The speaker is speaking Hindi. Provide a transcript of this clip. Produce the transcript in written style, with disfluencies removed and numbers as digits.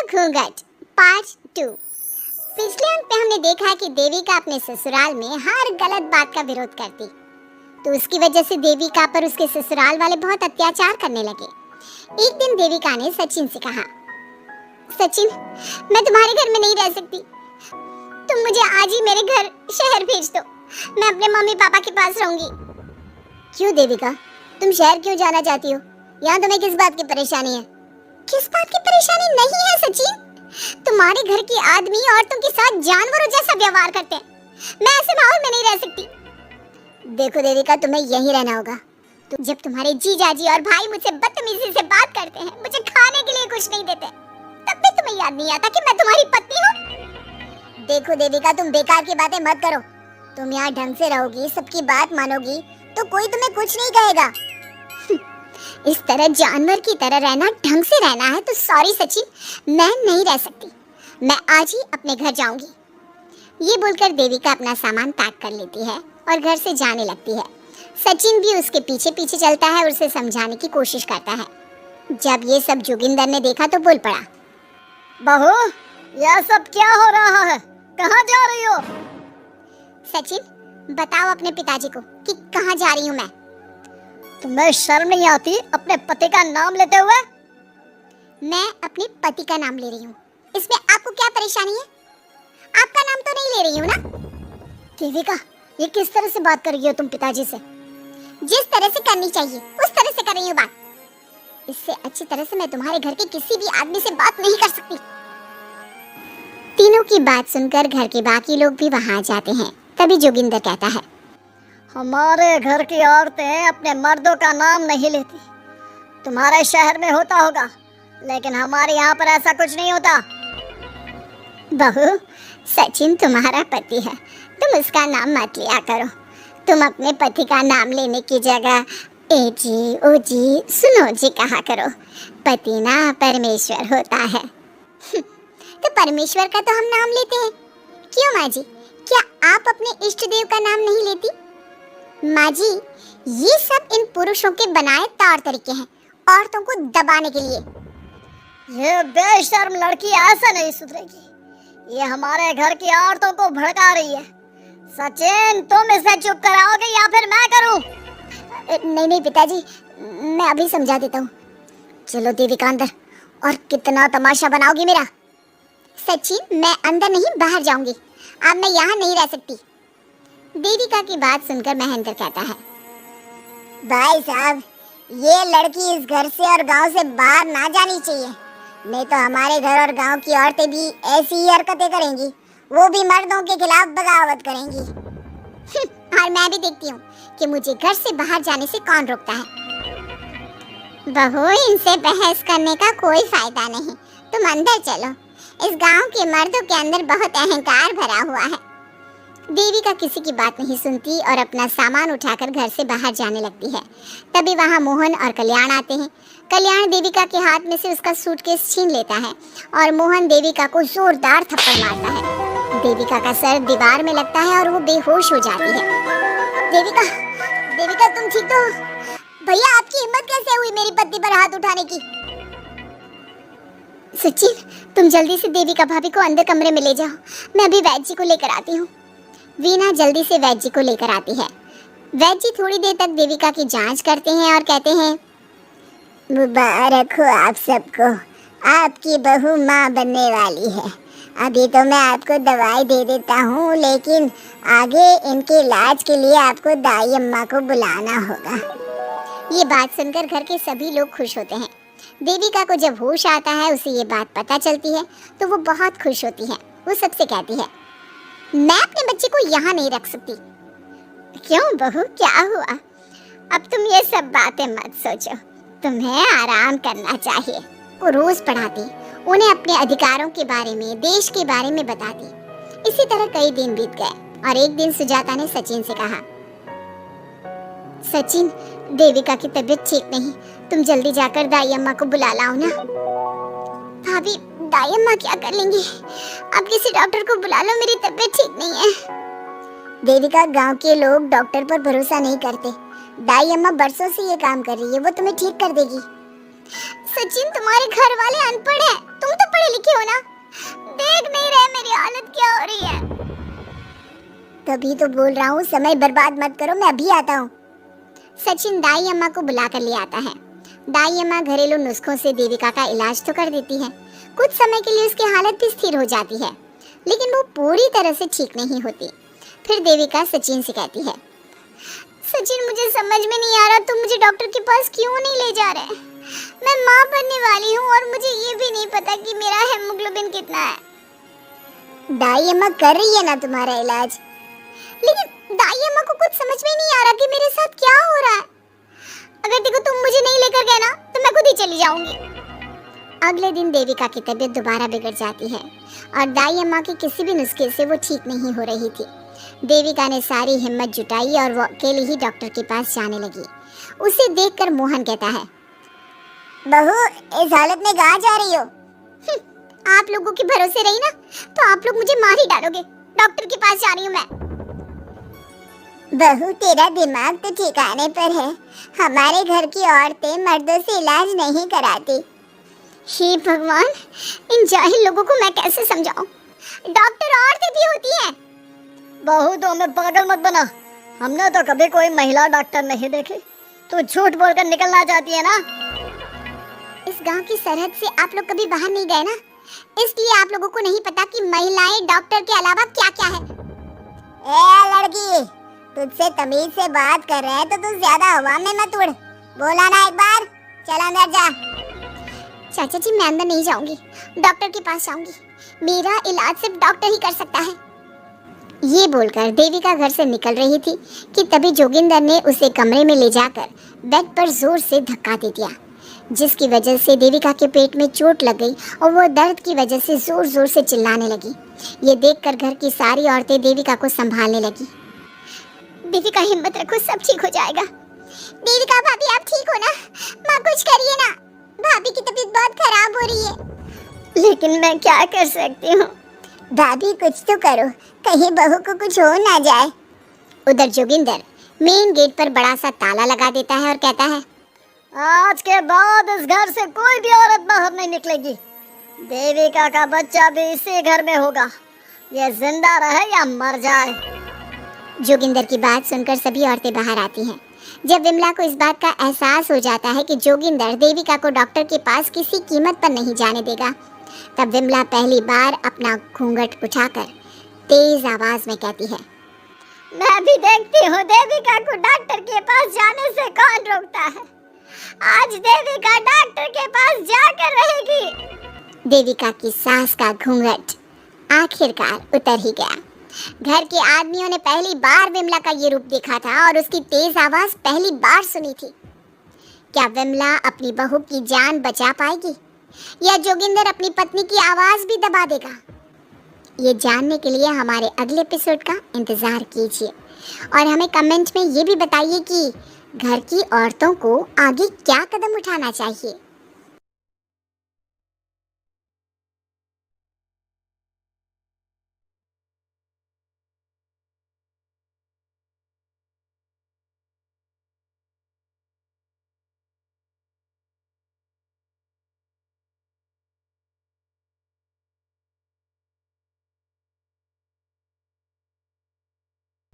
घूंघट पार्ट 2। पिछले अंक पे हमने देखा कि देविका अपने ससुराल में हर गलत बात का विरोध करती, तो उसकी वजह से देविका पर उसके ससुराल वाले बहुत अत्याचार करने लगे। एक दिन देविका ने सचिन से कहा, सचिन, मैं तुम्हारे घर में नहीं रह सकती, तुम मुझे आज ही मेरे घर शहर भेज दो, मैं अपने मम्मी पापा के पास रहूंगी। क्यों देविका, तुम शहर क्यों जाना चाहती हो? यहाँ तुम्हें किस बात की परेशानी है? किस बात की परेशानी नहीं है सचिन, तुम्हारे घर के आदमी औरतों के साथ जानवरों जैसा व्यवहार करते हैं, मैं ऐसे माहौल में नहीं रह सकती। देखो देविका, तुम्हें यहीं रहना होगा। जब तुम्हारे जीजाजी और भाई मुझसे बदतमीजी से बात करते हैं, मुझे खाने के लिए कुछ नहीं देते, तब भी तुम्हें याद नहीं आता कि मैं तुम्हारी पत्नी हूँ? देखो देविका, तुम बेकार की बातें मत करो। तुम यहाँ ढंग से रहोगी, सबकी बात मानोगी, तो कोई तुम्हें कुछ नहीं कहेगा। इस तरह जानवर की तरह रहना, ढंग से रहना है तो सॉरी सचिन, मैं नहीं रह सकती, मैं आज ही अपने घर जाऊंगी। ये बोलकर देविका अपना सामान पैक कर लेती है और घर से जाने लगती है। सचिन भी उसके पीछे पीछे चलता है और उसे समझाने की कोशिश करता है। जब ये सब जोगिंदर ने देखा तो बोल पड़ा, बहू, यह सब क्या हो रहा है? कहाँ जा रही हो? सचिन, बताओ अपने पिताजी को कि कहाँ जा रही हूँ मैं। तुम्हें शर्म नहीं आती अपने पति का नाम लेते हुए? मैं अपने पति का नाम ले रही हूँ, इसमें आपको क्या परेशानी है? आपका नाम तो नहीं ले रही हूँ ना? देविका, ये किस तरह से बात कर रही हो तुम पिताजी से? जिस तरह से करनी चाहिए उस तरह से कर रही हूँ बात। इससे अच्छी तरह से मैं तुम्हारे घर के किसी भी आदमी से बात नहीं कर सकती। तीनों की बात सुनकर घर के बाकी लोग भी वहाँ जाते हैं। तभी जोगिंदर कहता है, हमारे घर की औरतें अपने मर्दों का नाम नहीं लेती। तुम्हारे शहर में होता होगा, लेकिन हमारे यहाँ पर ऐसा कुछ नहीं होता। बहू, सचिन तुम्हारा पति है, तुम उसका नाम मत लिया करो। तुम अपने पति का नाम लेने की जगह ए जी, ओ जी, सुनो जी कहा करो। पति ना परमेश्वर होता है। तो परमेश्वर का तो हम नाम लेते हैं। क्यों माँ जी, क्या आप अपने इष्ट देव का नाम नहीं लेती? माँ जी, ये सब इन पुरुषों के बनाए तौर तरीके हैं, औरतों को दबाने के लिए। ये बेशर्म लड़की ऐसा नहीं सुधरेगी। ये हमारे घर की औरतों को भड़का रही है। सचिन, तुम इसे चुप कराओगे या फिर मैं करूं? नहीं नहीं पिताजी, मैं अभी समझा देता हूँ। चलो देविका अंदर, और कितना तमाशा बनाओगी मेरा? सचिन, मैं अंदर नहीं बाहर जाऊंगी, अब मैं यहाँ नहीं रह सकती। देविका की बात सुनकर महेंद्र कहता है, भाई साहब, ये लड़की इस घर से और गांव से बाहर ना जानी चाहिए, नहीं तो हमारे घर और गांव की औरतें भी ऐसी ही हरकतें करेंगी, वो भी मर्दों के खिलाफ बगावत करेंगी। और मैं भी देखती हूँ कि मुझे घर से बाहर जाने से कौन रोकता है। बहू, इनसे बहस करने का कोई फायदा नहीं, तुम अंदर चलो। इस गांव के मर्दों के अंदर बहुत अहंकार भरा हुआ है। देविका किसी की बात नहीं सुनती और अपना सामान उठाकर घर से बाहर जाने लगती है। तभी वहाँ मोहन और कल्याण आते हैं। कल्याण देविका के हाथ में से उसका सूटकेस छीन लेता है और मोहन देविका को जोरदार थप्पड़ मारता है। देविका का सर दीवार में लगता है और वो बेहोश हो जाती है। देविका, देविका तुम ठीक तो? भैया, आपकी हिम्मत कैसे हुई मेरी पत्नी पर हाथ उठाने की? सचिन, तुम जल्दी से देविका भाभी को अंदर कमरे में ले जाओ, मैं अभी वैद्य जी को लेकर आती हूँ। वीना जल्दी से वैद्य जी को लेकर आती है। वैद्य जी थोड़ी देर तक देविका की जांच करते हैं और कहते हैं, मुबारक हो आप सबको, आपकी बहू माँ बनने वाली है। अभी तो मैं आपको दवाई दे देता हूँ, लेकिन आगे इनके इलाज के लिए आपको दाई अम्मा को बुलाना होगा। ये बात सुनकर घर के सभी लोग खुश होते हैं। देविका को जब होश आता है, उसे ये बात पता चलती है तो वो बहुत खुश होती है। वो सबसे कहती है, मैं अपने बच्चे को यहाँ नहीं रख सकती। क्यों बहू, क्या हुआ? अब तुम ये सब बातें मत सोचो, तुम्हें आराम करना चाहिए। वो रोज पढ़ाती, उन्हें अपने अधिकारों के बारे में, देश के बारे में बताती। इसी तरह कई दिन बीत गए और एक दिन सुजाता ने सचिन से कहा, सचिन, देविका की तबीयत ठीक नहीं, तुम जल्दी जाकर दाई अम्मा को बुला लाओ ना। भाभी, दाई अम्मा क्या कर लेंगी? आप किसी डॉक्टर को बुला लो, मेरी तबीयत ठीक नहीं है। देविका, गांव के लोग डॉक्टर पर भरोसा नहीं करते। दाई अम्मा बरसों से ये काम कर रही है, वो तुम्हें ठीक कर देगी। सचिन, तुम्हारे घर वाले अनपढ़ हैं, तुम तो पढ़े पढ़े लिखे हो ना, देख नहीं रहे मेरी हालत क्या हो रही है। तभी तो बोल रहा हूँ समय बर्बाद मत करो, मैं अभी आता हूँ। सचिन दाई अम्मा को बुलाकर ले आता है। दाई अम्मा घरेलू नुस्खों से देविका का इलाज तो कर देती है। कुछ समय के लिए उसकी हालत भी स्थिर हो जाती है, लेकिन वो पूरी तरह से ठीक नहीं होती। फिर देविका सचिन से कहती है, सचिन मुझे समझ में नहीं आ रहा, तुम मुझे डॉक्टर के पास क्यों नहीं ले जा रहे? मैं माँ बनने वाली हूँ और मुझे ये भी नहीं पता कि मेरा हेमोग्लोबिन कितना है। दाई अम्मा कर रही है ना तुम्हारा इलाज। लेकिन दाई अम्मा को कुछ समझ में नहीं आ रहा कि मेरे साथ क्या हो रहा है। अगर देखो तुम मुझे नहीं लेकर गए ना तो मैं खुद ही चली जाऊंगी। अगले दिन देविका की तबीयत दोबारा बिगड़ जाती है और दाई अम्मा के किसी भी नुस्खे से वो ठीक नहीं हो रही थी। देविका ने सारी हिम्मत जुटाई और वो अकेले ही डॉक्टर के पास जाने लगी। उसे देखकर मोहन कहता है, बहू इस हालत में कहाँ जा रही हो? आप लोगों के भरोसे रही ना तो आप लोग मुझे मार ही डालोगे। डॉक्टर के पास जा रही हूँ मैं। बहू तेरा दिमाग तो ठिकाने पर है। हमारे घर की औरतें मर्दों से इलाज नहीं कराती। हे भगवान, इन जाहिल लोगों को मैं कैसे समझाऊं? डॉक्टर औरतें भी होती हैं। बहू तो हमें पागल मत बना, हमने तो कभी कोई महिला डॉक्टर नहीं देखी। तू झूठ बोलकर निकलना चाहती है ना? इस गांव की सरहद से आप लोग कभी बाहर नहीं गए ना, इसलिए आप लोगों को नहीं पता कि महिलाएं डॉक्टर के अलावा क्या क्या है। ए लड़की, तुझसे तमीज से बात कर रहे हैं तो तू ज्यादा हवा में मत उड़। बोला ना एक बार, चल अंदर जा। चाचा जी मैं अंदर नहीं जाऊंगी, डॉक्टर के पास जाऊंगी। मेरा इलाज सिर्फ डॉक्टर ही कर सकता है। ये बोलकर देविका घर से निकल रही थी कि तभी जोगिंदर ने उसे कमरे में ले जाकर बेड पर जोर से धक्का दे दिया, जिसकी वजह से देविका के पेट में चोट लग गई और वो दर्द की वजह से जोर जोर से चिल्लाने लगी। ये देखकर घर की सारी औरतें देविका को संभालने लगी। देविका हिम्मत रखो, सब ठीक हो जाएगा। देविका भाभी आप ठीक हो ना? माँ कुछ करिए ना, भाभी की तबीयत बहुत खराब हो रही है। लेकिन मैं क्या कर सकती हूँ? भाभी कुछ तो करो, कहीं बहू को कुछ हो ना जाए। उधर जोगिंदर मेन गेट पर बड़ा सा ताला लगा देता है और कहता है, आज के बाद इस घर से कोई भी औरत बाहर नहीं निकलेगी। देविका का बच्चा भी इसी घर में होगा, ये जिंदा रहे या मर जाए। जोगिंदर की बात सुनकर सभी औरतें बाहर आती हैं। जब विमला को इस बात का एहसास हो जाता है कि जोगिंदर देविका को डॉक्टर के पास किसी कीमत पर नहीं जाने देगा, तब विमला पहली बार अपना घूंघट उठाकर तेज आवाज में कहती है, मैं भी देखती हूँ देविका को डॉक्टर के पास जाने से कौन रोकता है। आज देविका डॉक्टर के पास जाकर रहेगी। देविका की सास का घूंघट आखिरकार उतर ही गया। घर के आदमियों ने पहली बार विमला का ये रूप देखा था और उसकी तेज आवाज पहली बार सुनी थी। क्या विमला अपनी बहू की जान बचा पाएगी या जोगिंदर अपनी पत्नी की आवाज भी दबा देगा? ये जानने के लिए हमारे अगले एपिसोड का इंतजार कीजिए और हमें कमेंट में ये भी बताइए कि घर की औरतों को आगे क्या कदम उठाना चाहिए।